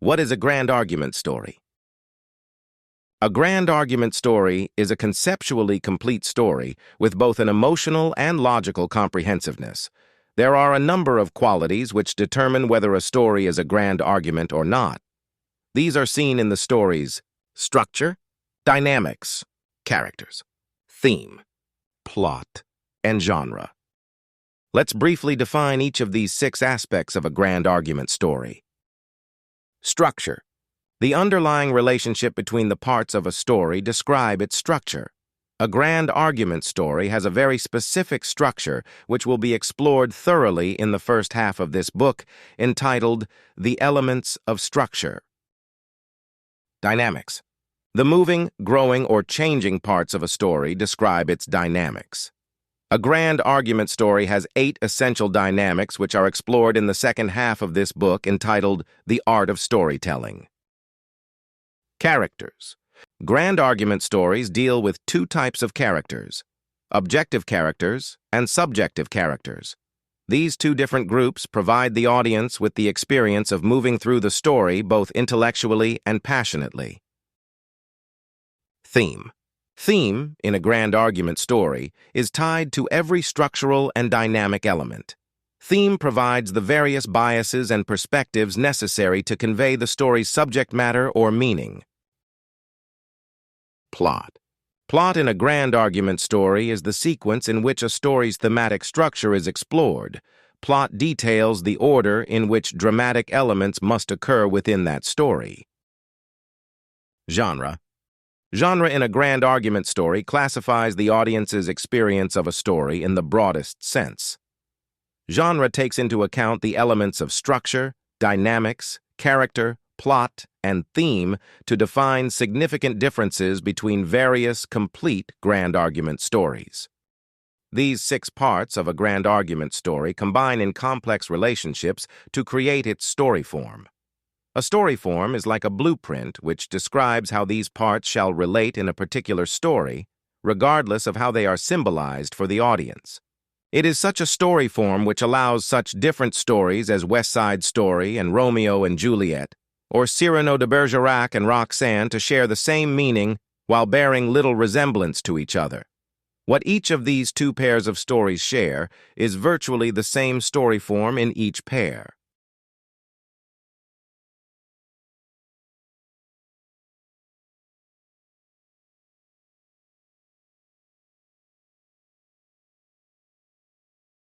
What is a grand argument story? A grand argument story is a conceptually complete story with both an emotional and logical comprehensiveness. There are a number of qualities which determine whether a story is a grand argument or not. These are seen in the story's structure, dynamics, characters, theme, plot, and genre. Let's briefly define each of these 6 aspects of a grand argument story. Structure. The underlying relationship between the parts of a story describe its structure. A grand argument story has a very specific structure which will be explored thoroughly in the first half of this book, entitled The Elements of Structure. Dynamics. The moving, growing, or changing parts of a story describe its dynamics. A grand argument story has 8 essential dynamics which are explored in the second half of this book, entitled The Art of Storytelling. Characters. Grand argument stories deal with 2 types of characters: objective characters and subjective characters. These 2 different groups provide the audience with the experience of moving through the story both intellectually and passionately. Theme. Theme, in a grand argument story, is tied to every structural and dynamic element. Theme provides the various biases and perspectives necessary to convey the story's subject matter or meaning. Plot. Plot in a grand argument story is the sequence in which a story's thematic structure is explored. Plot details the order in which dramatic elements must occur within that story. Genre. Genre in a grand argument story classifies the audience's experience of a story in the broadest sense. Genre takes into account the elements of structure, dynamics, character, plot, and theme to define significant differences between various complete grand argument stories. These 6 parts of a grand argument story combine in complex relationships to create its story form. A story form is like a blueprint which describes how these parts shall relate in a particular story, regardless of how they are symbolized for the audience. It is such a story form which allows such different stories as West Side Story and Romeo and Juliet, or Cyrano de Bergerac and Roxanne to share the same meaning while bearing little resemblance to each other. What each of these 2 pairs of stories share is virtually the same story form in each pair.